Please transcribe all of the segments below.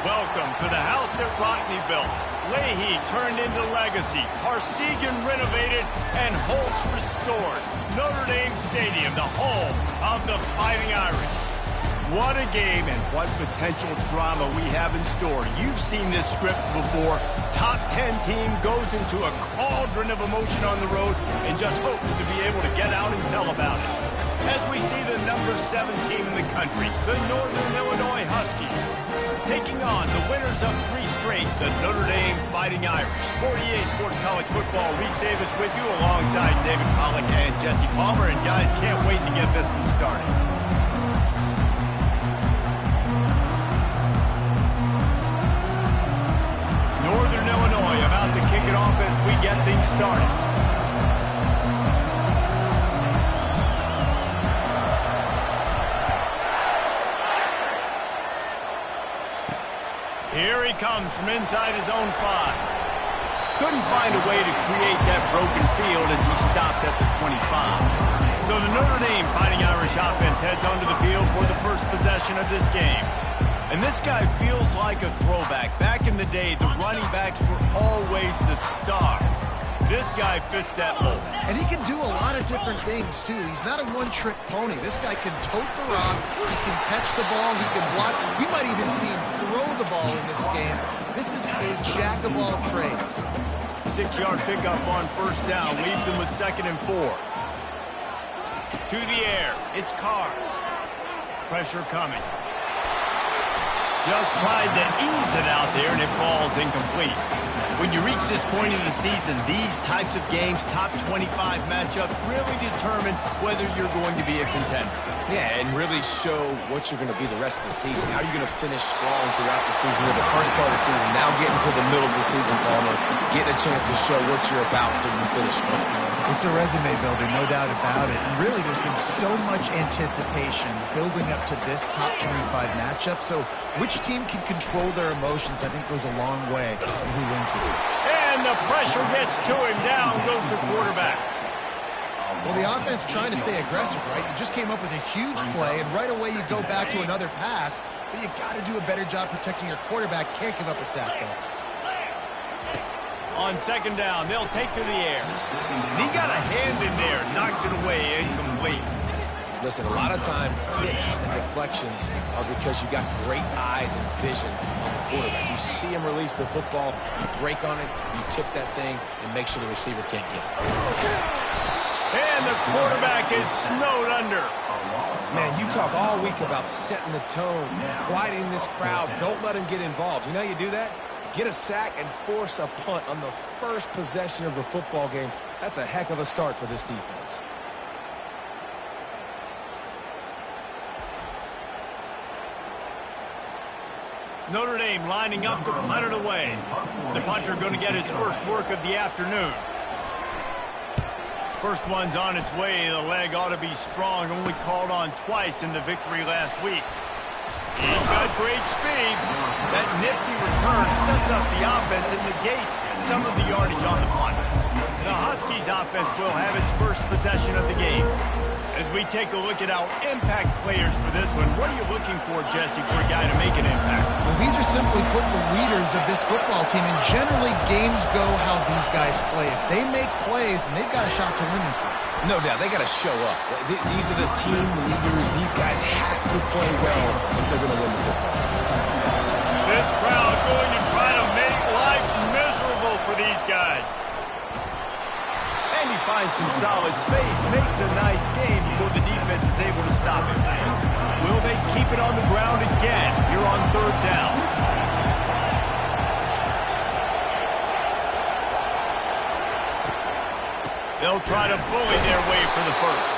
Welcome to the house that Rodney built. Leahy turned into legacy. Parsegan renovated and Holtz restored. Notre Dame Stadium, the home of the Fighting Irish. What a game and what potential drama we have in store. You've seen this script before. Top 10 team goes into a cauldron of emotion on the road and just hopes to be able to get out and tell about it. As we see the number 7 team in the country, the Northern Illinois Huskies, taking on the winners of 3 straight, the Notre Dame Fighting Irish. For EA Sports College Football, Reese Davis with you alongside David Pollack and Jesse Palmer. And guys, can't wait to get this one started. Northern Illinois about to kick it off as we get things started. Here he comes from inside his own 5. Couldn't find a way to create that broken field as he stopped at the 25. So the Notre Dame Fighting Irish offense heads onto the field for the first possession of this game. And this guy feels like a throwback. Back in the day, the running backs were always the stars. This guy fits that mold. And he can do a lot of different things, too. He's not a one-trick pony. This guy can tote the rock, he can catch the ball, he can block. We might even see him throw the ball in this game. This is a jack of all trades. 6-yard pickup on first down, leaves him with 2nd and 4. To the air, it's Carr. Pressure coming. Just tried to ease it out there, and it falls incomplete. When you reach this point in the season, these types of games, top 25 matchups, really determine whether you're going to be a contender. Yeah, and really show what you're going to be the rest of the season. How are you going to finish strong throughout the season? You're the first part of the season, now getting to the middle of the season, Palmer, getting a chance to show what you're about so you can finish strong. It's a resume builder, no doubt about it. And really, there's been so much anticipation building up to this top 25 matchup. So which team can control their emotions, I think, goes a long way in who wins this one. And the pressure gets to him. Down goes the quarterback. Well, the offense trying to stay aggressive, right? You just came up with a huge play, and right away you go back to another pass. But you got to do a better job protecting your quarterback. Can't give up a sack, though. On 2nd down, they'll take to the air. He got a hand in there, knocks it away, incomplete. Listen, a lot of time, tips and deflections are because you got great eyes and vision on the quarterback. You see him release the football, you break on it, you tip that thing, and make sure the receiver can't get it. And the quarterback is snowed under. Man, you talk all week about setting the tone, quieting this crowd. Don't let him get involved. You know how you do that? Get a sack and force a punt on the first possession of the football game. That's a heck of a start for this defense. Notre Dame lining up to punt it away. The punter going to get his first work of the afternoon. First one's on its way. The leg ought to be strong. Only called on twice in the victory last week. He's got great speed. That nifty return sets up the offense and negates some of the yardage on the punt. The Huskies offense will have its first possession of the game. As we take a look at our impact players for this one, what are you looking for, Jesse, for a guy to make an impact? Well, these are simply put the leaders of this football team, and generally games go how these guys play. If they make plays, then they've got a shot to win this one. No doubt, they got to show up. These are the team leaders. These guys have to play well if they're going to win the football. This crowd going to try to make life miserable for these guys. And he finds some solid space, makes a nice game before the defense is able to stop him. Will they keep it on the ground again here on 3rd down? They'll try to bully their way for the first.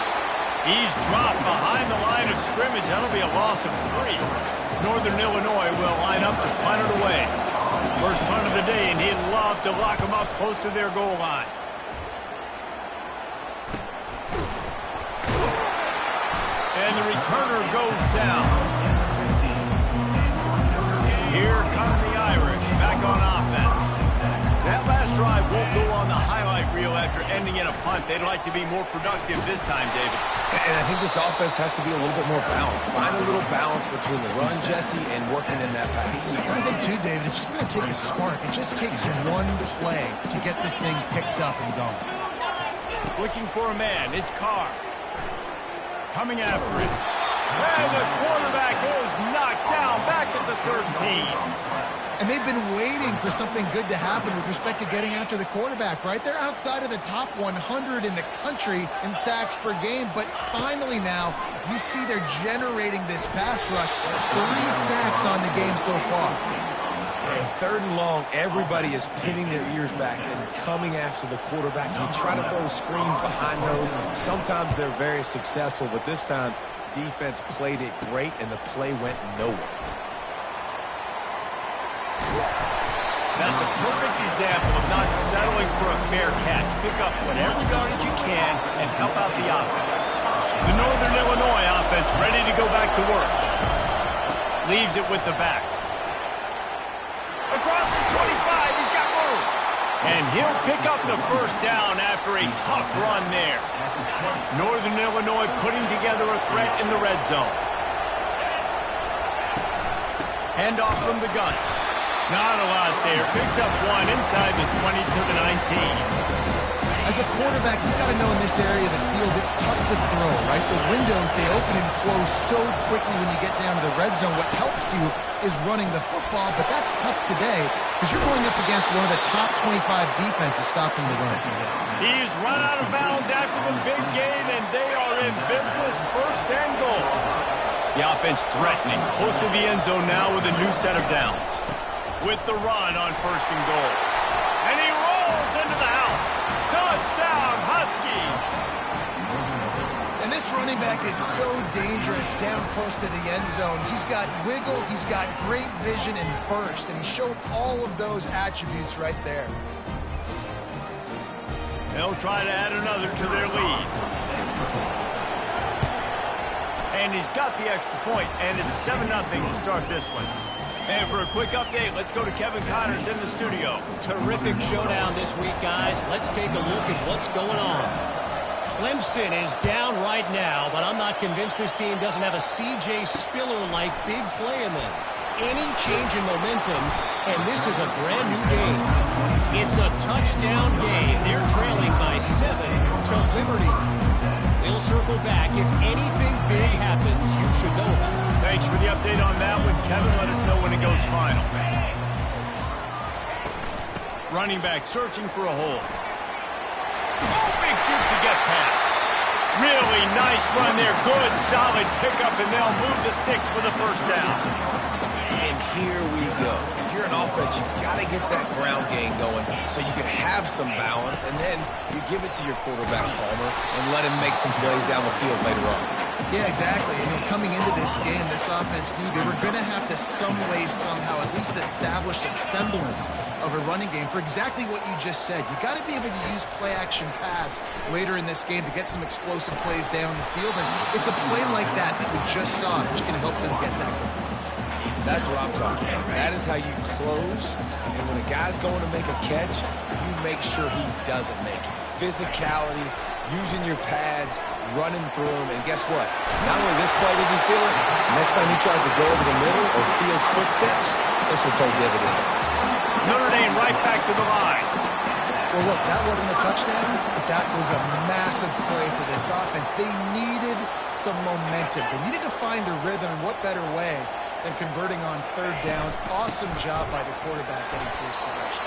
He's dropped behind the line of scrimmage. That'll be a loss of 3. Northern Illinois will line up to punt it away. First punt of the day, and he'd love to lock them up close to their goal line. And the returner goes down. Here come the Irish back on offense. That last drive won't go on the highlight reel after ending in a punt. They'd like to be more productive this time, David. And I think this offense has to be a little bit more balanced. Find a little balance between the run, Jesse, and working in that pass. I think, too, David, it's just going to take a spark. It just takes one play to get this thing picked up and going. Looking for a man. It's Carr. Coming after it. And the quarterback is knocked down back at the 13. And they've been waiting for something good to happen with respect to getting after the quarterback, right? They're outside of the top 100 in the country in sacks per game, but finally now you see they're generating this pass rush. 3 sacks on the game so far. And 3rd and long, everybody is pinning their ears back and coming after the quarterback. You try to throw screens behind those. Sometimes they're very successful, but this time defense played it great and the play went nowhere. That's a perfect example of not settling for a fair catch. Pick up whatever yardage you can and help out the offense. The Northern Illinois offense ready to go back to work. Leaves it with the back. Across the 25, he's got room. And he'll pick up the first down after a tough run there. Northern Illinois putting together a threat in the red zone. Handoff from the gun. Not a lot there. Picks up 1 inside the 20 to the 19. As a quarterback, you've got to know in this area of the field, it's tough to throw, right? The windows, they open and close so quickly when you get down to the red zone. What helps you is running the football, but that's tough today because you're going up against one of the top 25 defenses stopping the run. He's run out of bounds after the big gain, and they are in business, 1st and goal. The offense threatening, close to the end zone now with a new set of downs. With the run on 1st and goal. And he rolls into the house. Touchdown, Huskies! And this running back is so dangerous down close to the end zone. He's got wiggle, he's got great vision and burst, and he showed all of those attributes right there. They'll try to add another to their lead. And he's got the extra point, and it's 7-0 to start this one. And for a quick update, let's go to Kevin Connors in the studio. Terrific showdown this week, guys. Let's take a look at what's going on. Clemson is down right now, but I'm not convinced this team doesn't have a C.J. Spiller-like big play in them. Any change in momentum, and this is a brand new game. It's a touchdown game. They're trailing by 7 to Liberty. We'll circle back. If anything big happens, you should know about it. Thanks for the update on that one, Kevin. Let us know when it goes final. Running back searching for a hole. Oh, big juke to get past. Really nice run there. Good, solid pickup, and they'll move the sticks for the 1st down. And here we go. If you're an offense, you've got to get that ground game going so you can have some balance, and then you give it to your quarterback, Palmer, and let him make some plays down the field later on. Yeah, exactly. And coming into this game, this offense knew they were going to have to some way, somehow, at least establish a semblance of a running game for exactly what you just said. You got to be able to use play-action pass later in this game to get some explosive plays down the field, and it's a play like that we just saw, which can help them get that going. That's what I'm talking about. That is how you close. And when a guy's going to make a catch, you make sure he doesn't make it. Physicality, using your pads, running through him. And guess what? Not only this play does he feel it, next time he tries to go over the middle or feels footsteps, this will pay dividends. Notre Dame right back to the line. Well, look, that wasn't a touchdown, but that was a massive play for this offense. They needed some momentum. They needed to find a rhythm, and what better way than converting on 3rd down. Awesome job by the quarterback getting through his progression.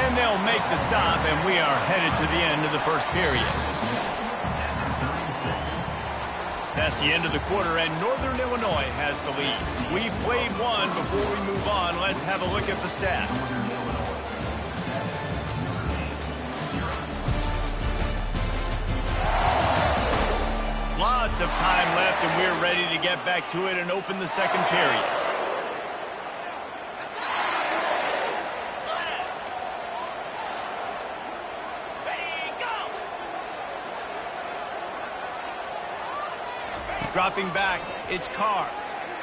And they'll make the stop, and we are headed to the end of the 1st period. That's the end of the quarter, and Northern Illinois has the lead. We've played one. Before we move on, let's have a look at the stats. Lots of time left, and we're ready to get back to it and open the 2nd period. Dropping back, it's Carr.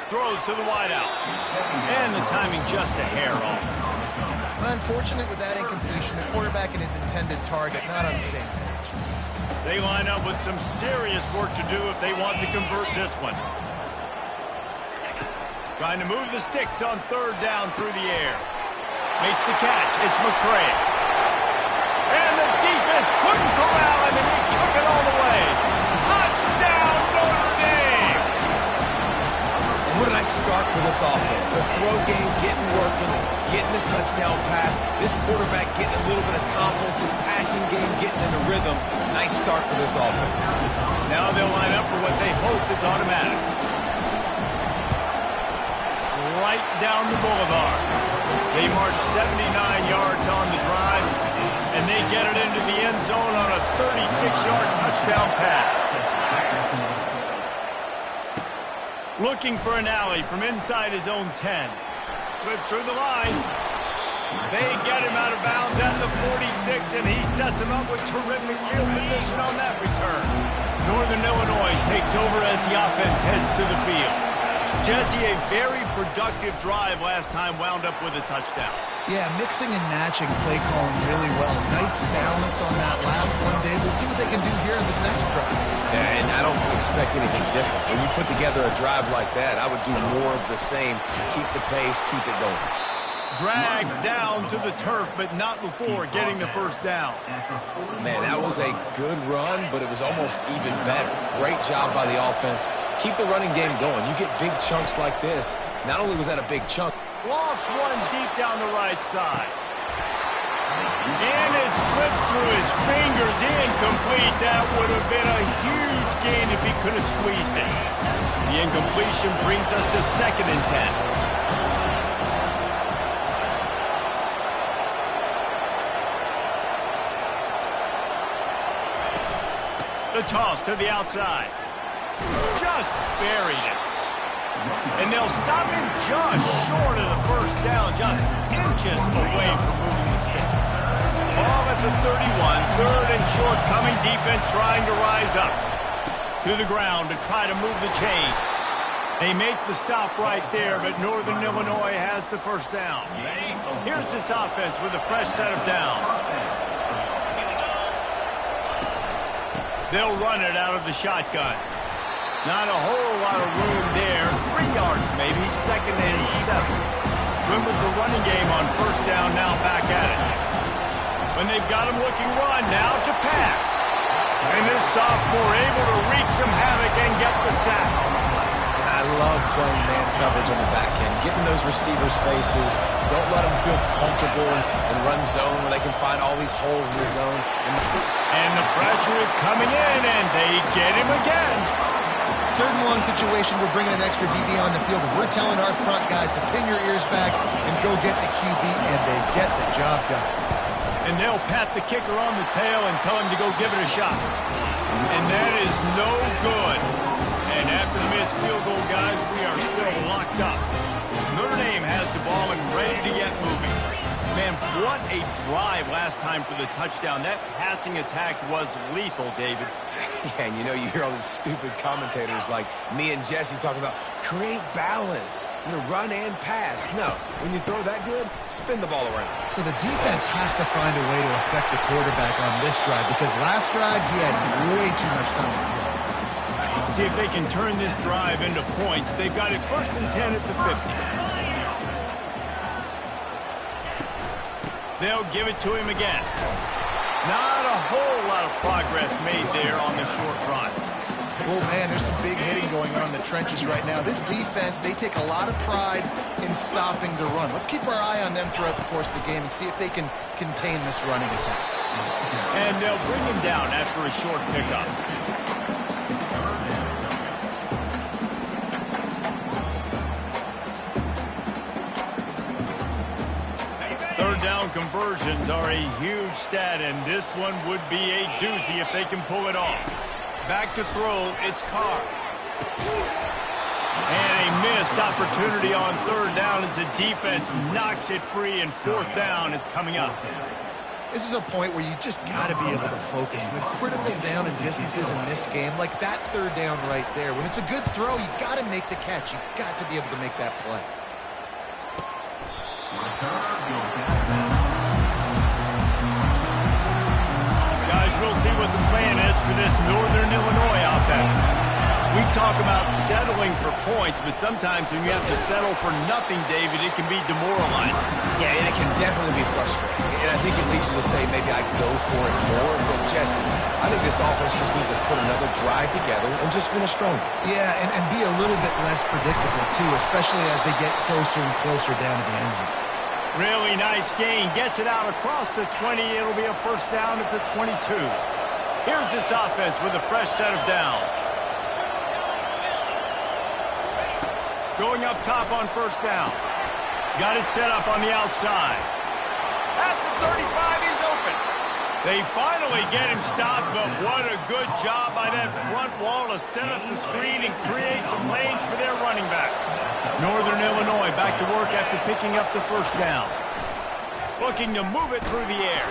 Throws to the wideout. And the timing just a hair off. Unfortunate with that incompletion. The quarterback and his intended target not on the same page. They line up with some serious work to do if they want to convert this one. Trying to move the sticks on third down through the air. Makes the catch. It's McCray. And the defense couldn't corral him, and he took it all the way. Touchdown, Notre Dame! Where did I start for this offense? The throw game getting working, getting the touchdown pass. This quarterback getting a little bit of confidence. His passing game getting into rhythm. Nice start for this offense. Now they'll line up for what they hope is automatic. Right down the boulevard. They march 79 yards on the drive, and they get it into the end zone on a 36-yard touchdown pass. Looking for an alley from inside his own 10. Slips through the line. They get him out of bounds at the 46, and he sets him up with terrific field position on that return. Northern Illinois takes over as the offense heads to the field. Jesse, a very productive drive last time wound up with a touchdown. Yeah, mixing and matching play calling really well. Nice balance on that last one, Dave. We'll see what they can do here in this next drive. Yeah, and I don't expect anything different. When you put together a drive like that, I would do more of the same. Keep the pace, keep it going. Dragged down to the turf, but not before getting the first down. Man, that was a good run, but it was almost even better. Great job by the offense. Keep the running game going. You get big chunks like this. Not only was that a big chunk. Lost one deep down the right side. And it slips through his fingers. Incomplete. That would have been a huge gain if he could have squeezed it. The incompletion brings us to 2nd and 10. The toss to the outside. Just buried it. And they'll stop him just short of the first down, just inches away from moving the sticks. Ball at the 31, 3rd and short coming. Defense trying to rise up to the ground to try to move the chains. They make the stop right there, but Northern Illinois has the first down. Here's this offense with a fresh set of downs. They'll run it out of the shotgun. Not a whole lot of room there. 3 yards maybe, 2nd and 7. Room with the running game on first down, now back at it. When they've got him looking run, now to pass. And this sophomore able to wreak some havoc and get the sack. I love playing man coverage on the back end, getting those receivers' faces. Don't let them feel comfortable and run zone where they can find all these holes in the zone. And the pressure is coming in, and they get him again. 3rd and long situation, we're bringing an extra DB on the field, and we're telling our front guys to pin your ears back and go get the QB, and they get the job done. And they'll pat the kicker on the tail and tell him to go give it a shot. And that is no good. And after the missed field goal, guys, we are still locked up. Notre Dame has the ball and ready to get moving. Man, what a drive last time for the touchdown. That passing attack was lethal, David. Yeah, and you know, you hear all these stupid commentators like me and Jesse talking about create balance, run and pass. No, when you throw that good, spin the ball around. So the defense has to find a way to affect the quarterback on this drive, because last drive he had way too much time to throw. See if they can turn this drive into points. They've got it 1st and 10 at the 50. They'll give it to him again. Not a whole lot of progress made there on the short run. Oh, man, there's some big hitting going on in the trenches right now. This defense, they take a lot of pride in stopping the run. Let's keep our eye on them throughout the course of the game and see if they can contain this running attack. And they'll bring him down after a short pickup. Third down conversions are a huge stat, and this one would be a doozy if they can pull it off. Back to throw, it's Carr. And a missed opportunity on 3rd down as the defense knocks it free, and 4th down is coming up. This is a point where you just got to be able to focus. And the critical down and distances in this game, like that 3rd down right there, when it's a good throw, you got to make the catch. You got to be able to make that play. Guys, we'll see what the plan is for this Northern Illinois offense. We talk about settling for points, but sometimes when you have to settle for nothing, David, it can be demoralizing. Yeah, and it can definitely be frustrating. And I think it leads you to say maybe I go for it more. But, Jesse, I think this offense just needs to put another drive together and just finish stronger. Yeah, and be a little bit less predictable, too, especially as they get closer and closer down to the end zone. Really nice gain. Gets it out across the 20. It'll be a first down at the 22. Here's this offense with a fresh set of downs. Going up top on first down. Got it set up on the outside. At the 35, he's open. They finally get him stopped, but what a good job by that front wall to set up the screen and create some lanes for their running back. Northern Illinois back to work after picking up the first down. Looking to move it through the air.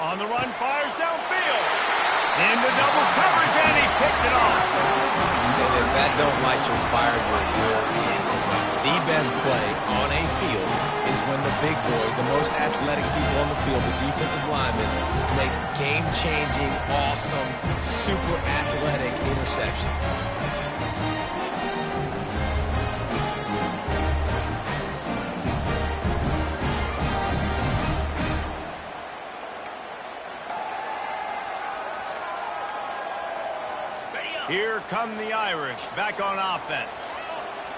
On the run, fires downfield. Into double coverage, and he picked it off. And if that don't light your fire, your will is. The best play on a field is when the big boy, the most athletic people on the field, the defensive linemen, make game-changing, awesome, super athletic interceptions. Here come the Irish, back on offense.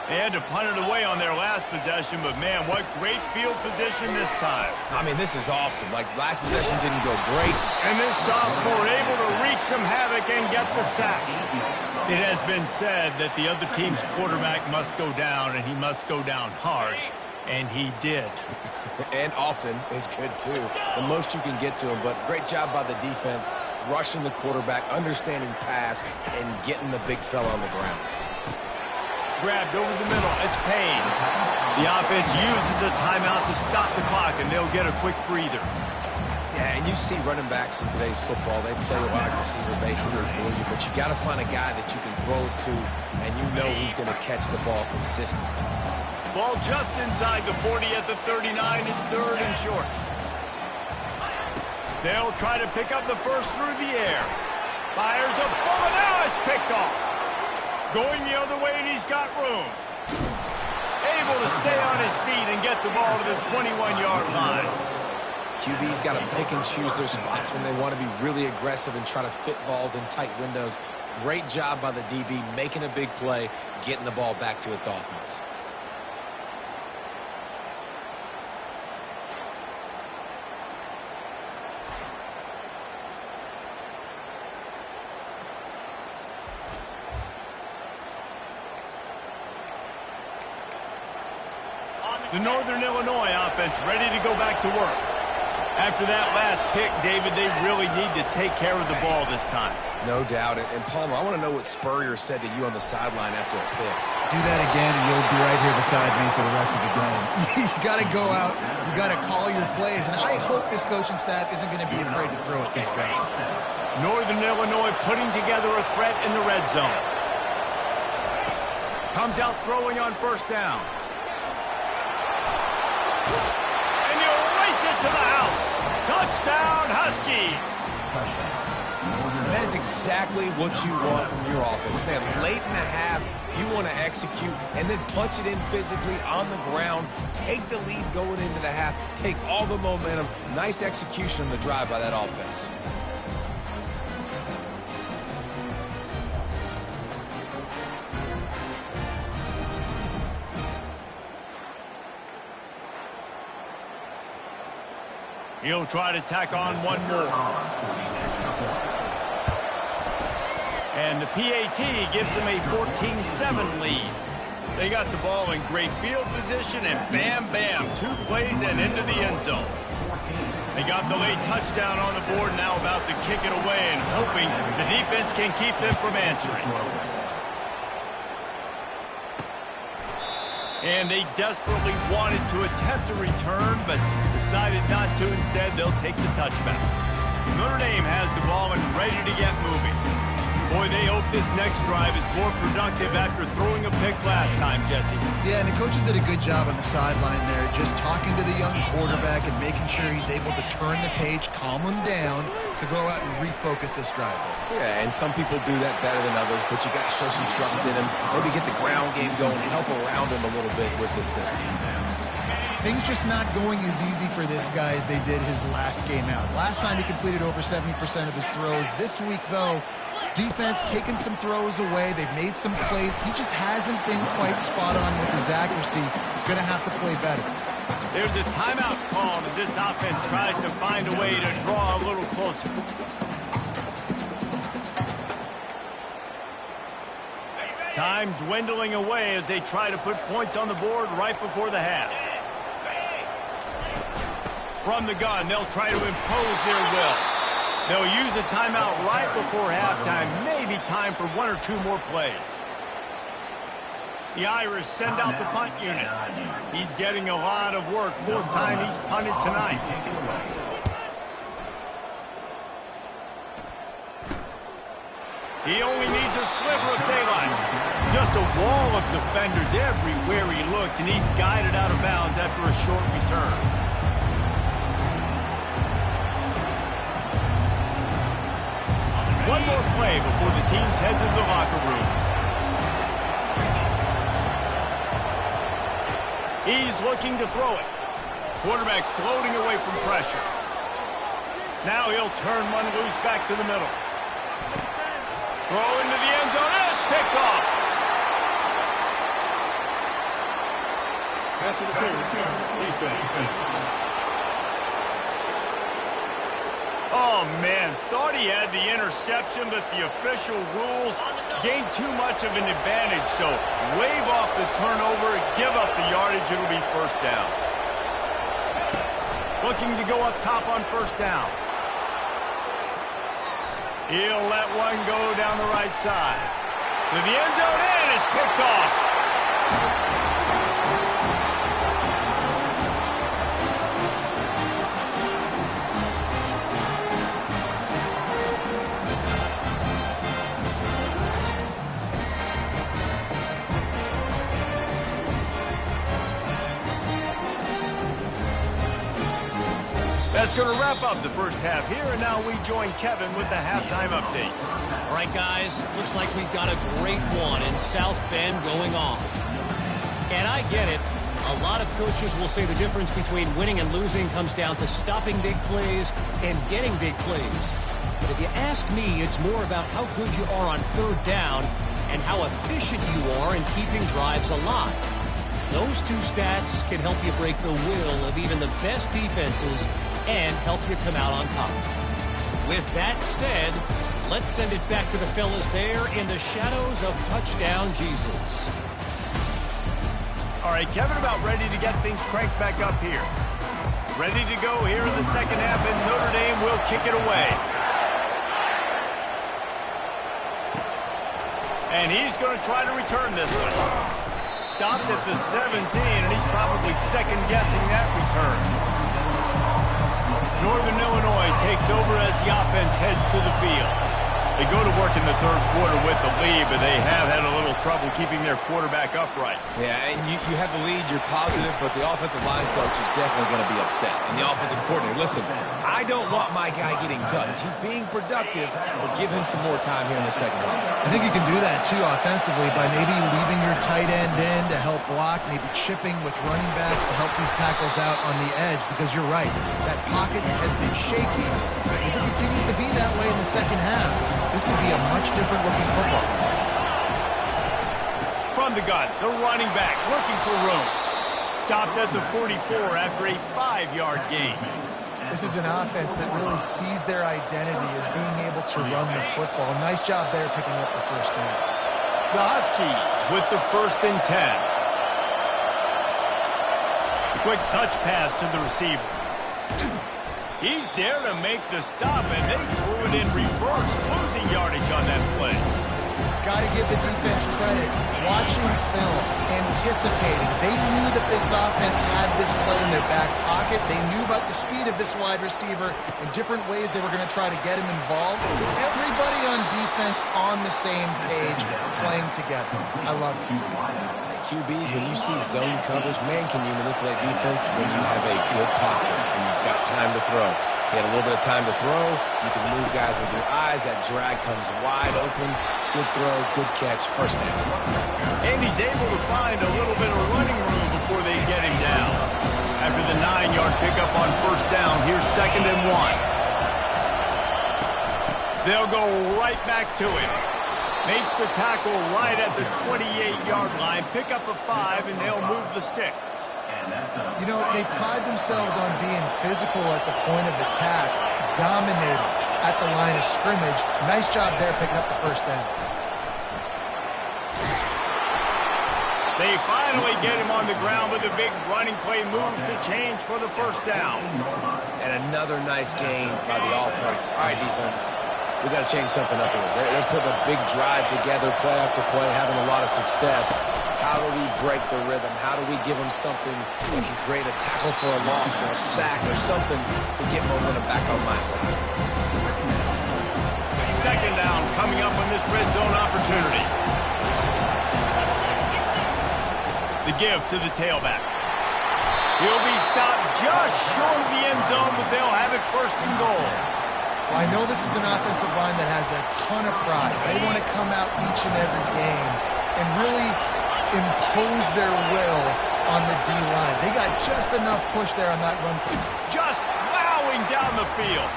They had to punt it away on their last possession, but man, what great field position this time. I mean, this is awesome. Like, last possession didn't go great. And this sophomore able to wreak some havoc and get the sack. It has been said that the other team's quarterback must go down, and he must go down hard, and he did. And often is good, too. The most you can get to him, but great job by the defense, rushing the quarterback, understanding pass, and getting the big fella on the ground. Grabbed over the middle. It's Payne. The offense uses a timeout to stop the clock, and they'll get a quick breather. Yeah, and you see running backs in today's football, they play wide receiver basically for you, but you got to find a guy that you can throw it to, and you know he's going to catch the ball consistently. Ball just inside the 40 at the 39. It's third and short. They'll try to pick up the first through the air. Fires a ball, and now it's picked off. Going the other way, and he's got room. Able to stay on his feet and get the ball to the 21-yard line. QB's got to pick and choose their spots when they want to be really aggressive and try to fit balls in tight windows. Great job by the DB making a big play, getting the ball back to its offense. The Northern Illinois offense ready to go back to work. After that last pick, David, they really need to take care of the ball this time. No doubt. And Palmer, I want to know what Spurrier said to you on the sideline after a pick. Do that again, and you'll be right here beside me for the rest of the game. You got to go out. You got to call your plays, and I hope this coaching staff isn't going to be afraid to throw it this way. Northern Illinois putting together a threat in the red zone. Comes out throwing on first down. And you'll race it to the house. Touchdown, Huskies. That is exactly what you want from your offense. Man, late in the half, you want to execute and then punch it in physically on the ground. Take the lead going into the half. Take all the momentum. Nice execution on the drive by that offense. He'll try to tack on one more. And the PAT gives them a 14-7 lead. They got the ball in great field position, and bam, bam, 2 plays and into the end zone. They got the late touchdown on the board, now about to kick it away and hoping the defense can keep them from answering. And they desperately wanted to attempt a return, but decided not to. Instead, they'll take the touchback. Notre Dame has the ball and ready to get moving. Boy, they hope this next drive is more productive after throwing a pick last time, Jesse. Yeah, and the coaches did a good job on the sideline there, just talking to the young quarterback and making sure he's able to turn the page, calm him down, to go out and refocus this drive. Yeah, and some people do that better than others, but you got to show some trust in him. Maybe get the ground game going, help around him a little bit with this system. Things just not going as easy for this guy as they did his last game out. Last time he completed over 70% of his throws. This week, though, defense taking some throws away. They've made some plays. He just hasn't been quite spot on with his accuracy. He's going to have to play better. There's a timeout called as this offense tries to find a way to draw a little closer. Time dwindling away as they try to put points on the board right before the half. From the gun, they'll try to impose their will. They'll use a timeout right before halftime. Maybe time for one or two more plays. The Irish send out the punt unit. He's getting a lot of work. Fourth time he's punted tonight. He only needs a sliver of daylight. Just a wall of defenders everywhere he looks, and he's guided out of bounds after a short return. One more play before the teams head to the locker rooms. He's looking to throw it. Quarterback floating away from pressure. Now he'll turn one loose back to the middle. Throw into the end zone, and it's picked off. Pass interference, defense. Oh, man, thought he had the interception, but the official rules gained too much of an advantage, so wave off the turnover, give up the yardage, it'll be first down. Looking to go up top on first down. He'll let one go down the right side. To the end zone, and it's picked off. That's going to wrap up the first half here, and now we join Kevin with the halftime update. All right, guys, looks like we've got a great one in South Bend going on. And I get it. A lot of coaches will say the difference between winning and losing comes down to stopping big plays and getting big plays. But if you ask me, it's more about how good you are on third down and how efficient you are in keeping drives alive. Those two stats can help you break the will of even the best defenses and help you come out on top. With that said, let's send it back to the fellas there in the shadows of touchdown Jesus. All right, Kevin, about ready to get things cranked back up here. Ready to go here in the second half, and Notre Dame will kick it away. And he's going to try to return this one. Stopped at the 17, and he's probably second-guessing that return. Northern Illinois takes over as the offense heads to the field. They go to work in the third quarter with the lead, but they have had a little trouble keeping their quarterback upright. Yeah, and you have the lead, you're positive, but the offensive line coach is definitely going to be upset. And the offensive coordinator, listen, I don't want my guy getting touched. He's being productive, but give him some more time here in the second half. I think you can do that, too, offensively, by maybe leaving your tight end in to help block, maybe chipping with running backs to help these tackles out on the edge, because you're right, that pocket has been shaky. If it continues to be that way in the second half, this could be a much different-looking football. From the gun, the running back looking for room. Stopped at the 44 after a 5-yard gain. This is an offense that really sees their identity as being able to run the football. Nice job there picking up the first down. The Huskies with the 1st and 10. Quick touch pass to the receiver. He's there to make the stop, and they threw it in reverse, losing yardage on that play. Got to give the defense credit. Watching film, anticipating. They knew that this offense had this play in their back pocket. They knew about the speed of this wide receiver and different ways they were going to try to get him involved. Everybody on defense on the same page, playing together. I love it. QBs, when you see zone coverage, man, can you manipulate defense when you have a good pocket and you've got time to throw. You had a little bit of time to throw. You can move guys with your eyes. That drag comes wide open. Good throw, good catch, first down. And he's able to find a little bit of running room before they get him down. After the 9-yard pickup on first down, here's 2nd and 1. They'll go right back to him. Makes the tackle right at the 28-yard line. Pick up a 5, and they'll move the sticks. You know, they pride themselves on being physical at the point of attack, dominating at the line of scrimmage. Nice job there picking up the first down. They finally get him on the ground with a big running play, moves to change for the first down. And another nice gain by the offense. All right, defense, we got to change something up here. They're putting a big drive together, play after play, having a lot of success. How do we break the rhythm? How do we give them something that can create a tackle for a loss or a sack or something to get momentum back on my side? 2nd down coming up on this red zone opportunity. The give to the tailback. He'll be stopped just short of the end zone, but they'll have it 1st and goal. Well, I know this is an offensive line that has a ton of pride. They want to come out each and every game and really impose their will on the D-line. They got just enough push there on that run. Just plowing down the field.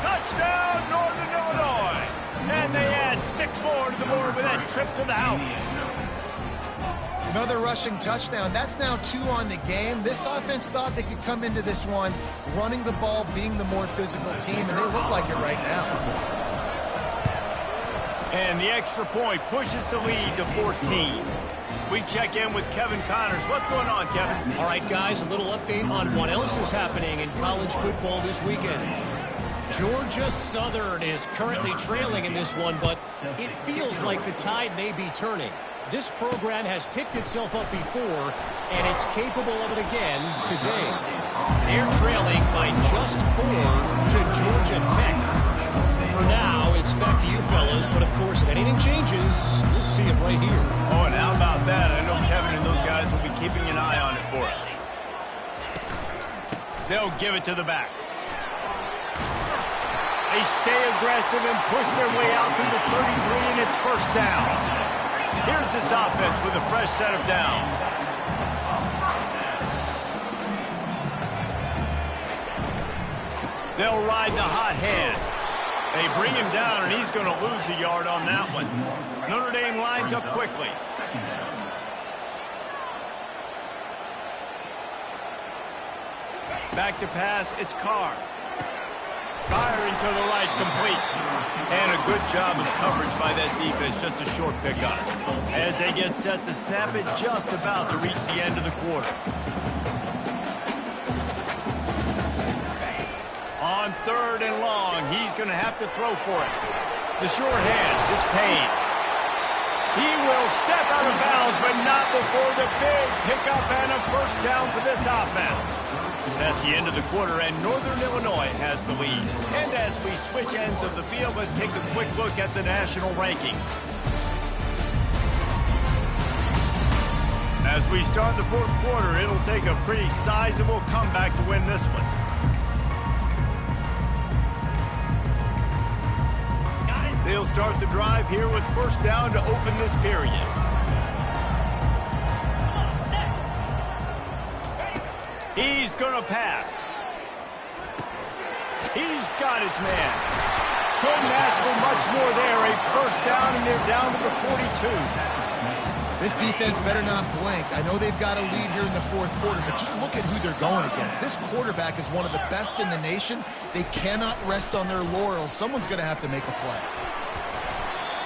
Touchdown, Northern Illinois. And they add 6 more to the board with that trip to the house. Another rushing touchdown. That's now 2 on the game. This offense thought they could come into this one running the ball, being the more physical team, and they look like it right now. And the extra point pushes the lead to 14. We check in with Kevin Connors. What's going on, Kevin? All right, guys, a little update on what else is happening in college football this weekend. Georgia Southern is currently trailing in this one, but it feels like the tide may be turning. This program has picked itself up before, and it's capable of it again today. They're trailing by just 4 to Georgia Tech. For now, it's back to you fellas, but of course, if anything changes, you'll see it right here. Oh, and how about that? I know Kevin and those guys will be keeping an eye on it for us. They'll give it to the back. They stay aggressive and push their way out to the 33, and it's 1st down. Here's this offense with a fresh set of downs. They'll ride the hot hand. They bring him down, and he's going to lose a yard on that one. Notre Dame lines up quickly. Back to pass, it's Carr. Firing to the right, complete. And a good job of coverage by that defense, just a short pickup. As they get set to snap it, just about to reach the end of the quarter. On 3rd and long, he's going to have to throw for it. The short hands, it's Payne. He will step out of bounds, but not before the big pickup and a 1st down for this offense. That's the end of the quarter, and Northern Illinois has the lead. And as we switch ends of the field, let's take a quick look at the national rankings. As we start the 4th quarter, it'll take a pretty sizable comeback to win this one. They'll start the drive here with 1st down to open this period. He's going to pass. He's got his man. Couldn't ask for much more there. A 1st down, and they're down to the 42. This defense better not blink. I know they've got a lead here in the 4th quarter, but just look at who they're going against. This quarterback is one of the best in the nation. They cannot rest on their laurels. Someone's going to have to make a play.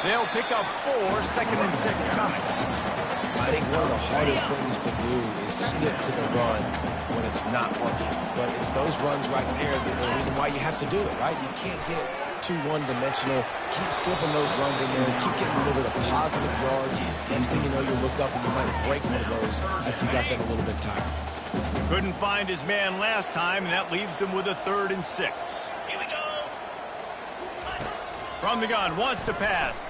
They'll pick up 4, 2nd and 6 coming. I think one of the hardest things to do is stick to the run when it's not working. But it's those runs right there that the reason why you have to do it, right? You can't get too one-dimensional. Keep slipping those runs in there. Keep getting a little bit of positive yards. Next thing you know, you look up and you might break one of those after you got them a little bit tired. Couldn't find his man last time, and that leaves him with a 3rd and 6. Here we go. From the gun, wants to pass.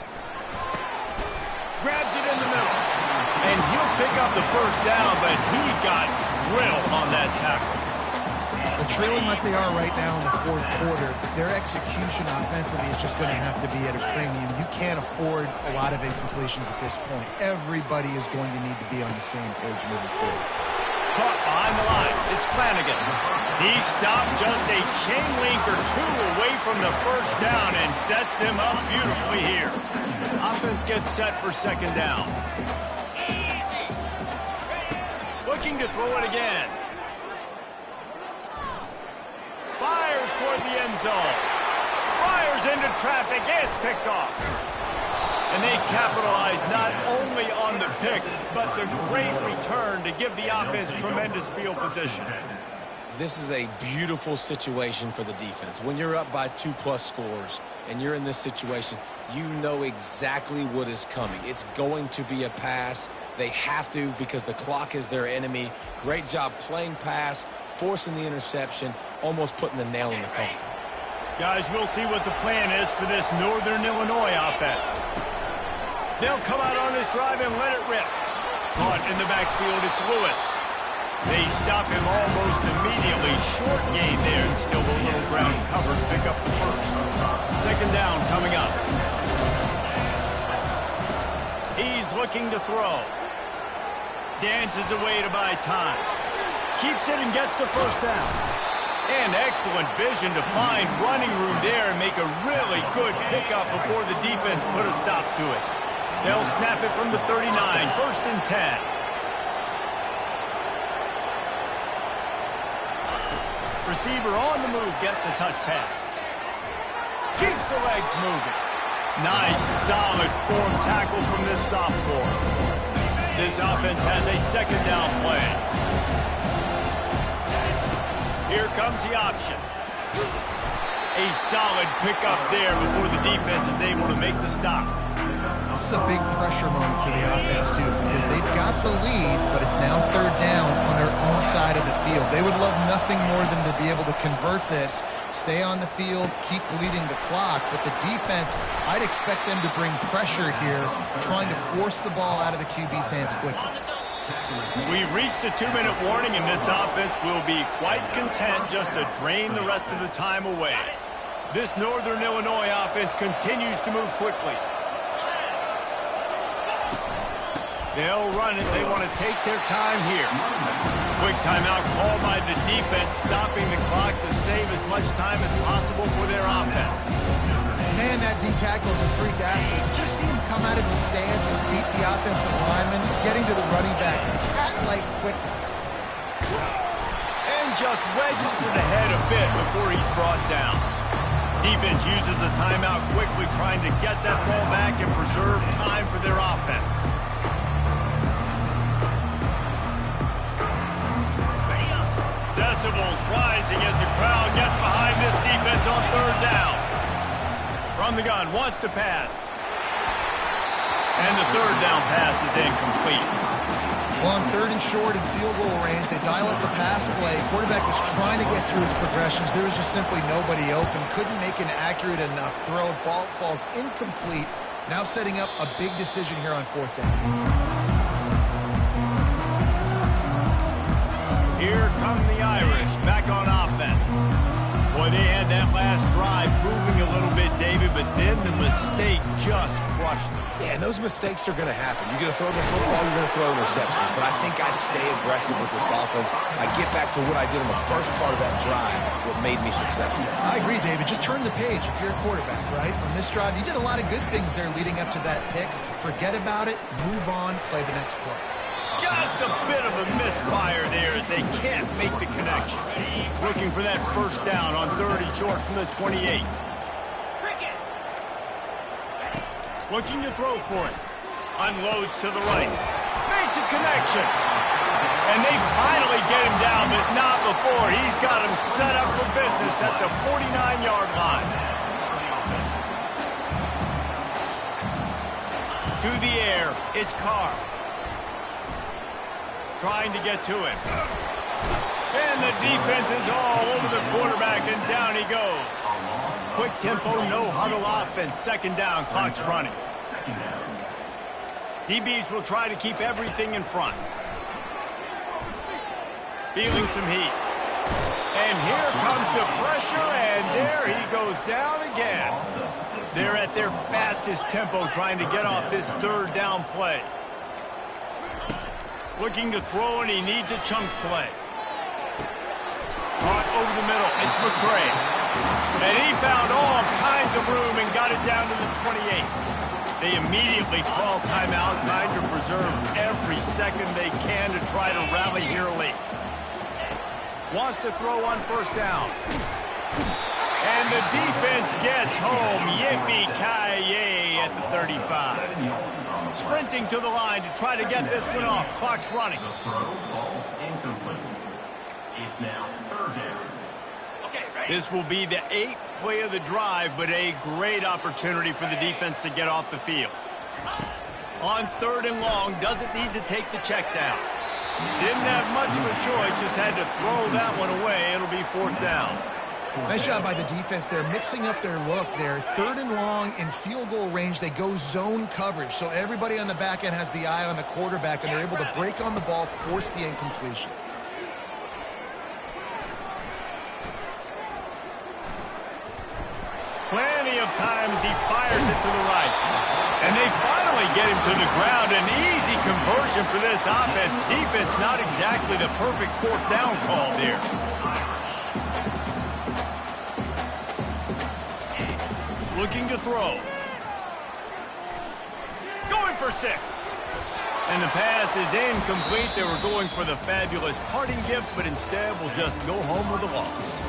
Grabs it in the middle. And he'll pick up the 1st down, but he got drilled on that tackle. They're trailing like they are right now in the 4th quarter. Their execution offensively is just going to have to be at a premium. You can't afford a lot of incompletions at this point. Everybody is going to need to be on the same page moving forward. Caught behind the line. It's Flanagan. He stopped just a chain link or 2 away from the 1st down and sets them up beautifully here. Offense gets set for 2nd down. Looking to throw it again. Fires toward the end zone. Fires into traffic. It's picked off. And they capitalize not only on the pick, but the great return to give the offense tremendous field position. This is a beautiful situation for the defense. When you're up by 2+ scores and you're in this situation, you know exactly what is coming. It's going to be a pass. They have to because the clock is their enemy. Great job playing pass, forcing the interception, almost putting the nail in the coffin. Guys, we'll see what the plan is for this Northern Illinois offense. They'll come out on this drive and let it rip. Caught in the backfield, it's Lewis. They stop him almost immediately. Short gain there, and still a little ground covered to pick up the 1st. 2nd down coming up. He's looking to throw. Dances away to buy time. Keeps it and gets the 1st down. And excellent vision to find running room there and make a really good pickup before the defense put a stop to it. They'll snap it from the 39, 1st and 10. Receiver on the move, gets the touch pass. Keeps the legs moving. Nice, solid form tackle from this sophomore. This offense has a 2nd down play. Here comes the option. A solid pickup there before the defense is able to make the stop. This is a big pressure moment for the offense, too, because they've got the lead, but it's now 3rd down on their own side of the field. They would love nothing more than to be able to convert this, stay on the field, keep bleeding the clock, but the defense, I'd expect them to bring pressure here, trying to force the ball out of the QB's hands quickly. We've reached the 2-minute warning, and this offense will be quite content just to drain the rest of the time away. This Northern Illinois offense continues to move quickly. They'll run it. They want to take their time here. Quick timeout called by the defense, stopping the clock to save as much time as possible for their offense. Man, that D-tackle is a freak athlete. Did you see him come out of the stance and beat the offensive lineman, getting to the running back? Cat-like quickness. And just wedges it ahead a bit before he's brought down. Defense uses a timeout quickly, trying to get that ball back and preserve time for their offense. Decibels rising as the crowd gets behind this defense on 3rd down. From the gun, wants to pass. And the 3rd down pass is incomplete. Well, on 3rd and short and field goal range, they dial up the pass play. Quarterback was trying to get through his progressions. There was just simply nobody open. Couldn't make an accurate enough throw. Ball falls incomplete. Now setting up a big decision here on 4th down. Here come the Irish back on offense. Boy, they had that last drive moving a little bit, David, but then the mistake just crushed them. Yeah, and those mistakes are going to happen. You're going to throw the football, you're going to throw interceptions. But I think I stay aggressive with this offense. I get back to what I did in the first part of that drive, what made me successful. I agree, David. Just turn the page if you're a quarterback, right? On this drive, you did a lot of good things there leading up to that pick. Forget about it, move on, play the next play. Just a bit of a misfire there as they can't make the connection. Looking for that 1st down on 3rd and short from the 28. Looking to throw for it. Unloads to the right. Makes a connection. And they finally get him down, but not before. He's got him set up for business at the 49-yard line. To the air, it's Carr. Trying to get to him. And the defense is all over the quarterback, and down he goes. Quick tempo, no huddle offense. Second down, clock's running. DBs will try to keep everything in front. Feeling some heat. And here comes the pressure, and there he goes down again. They're at their fastest tempo trying to get off this third down play. Looking to throw, and he needs a chunk play. Caught over the middle. It's McCray. And he found all kinds of room and got it down to the 28. They immediately call timeout, trying to preserve every second they can to try to rally here late. Wants to throw on first down. And the defense gets home. Yippee-ki-yay at the 35. Sprinting to the line to try to get this one off. Clock's running. It's now third down. This will be the 8th play of the drive, but a great opportunity for the defense to get off the field. On third and long, doesn't need to take the check down. Didn't have much of a choice, just had to throw that one away. It'll be fourth down. Nice job by the defense. They're mixing up their look. They're third and long in field goal range. They go zone coverage, so everybody on the back end has the eye on the quarterback, and they're able to break on the ball, force the incompletion. Plenty of times he fires it to the right. And they finally get him to the ground. An easy conversion for this offense. Defense not exactly the perfect fourth down call there. Looking to throw. Going for 6. And the pass is incomplete. They were going for the fabulous parting gift, but instead will just go home with a loss.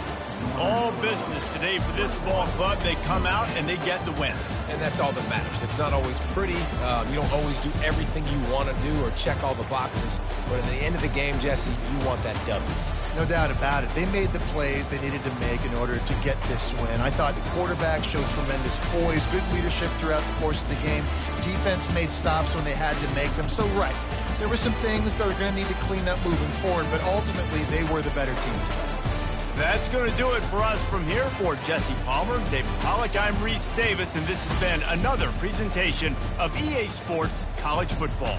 All business today for this ball club. They come out and they get the win. And that's all that matters. It's not always pretty. You don't always do everything you want to do or check all the boxes. But at the end of the game, Jesse, you want that W. No doubt about it. They made the plays they needed to make in order to get this win. I thought the quarterback showed tremendous poise, good leadership throughout the course of the game. Defense made stops when they had to make them. So, right, there were some things they're going to need to clean up moving forward, but ultimately they were the better team today. That's going to do it for us from here. For Jesse Palmer, David Pollack, I'm Reese Davis, and this has been another presentation of EA Sports College Football.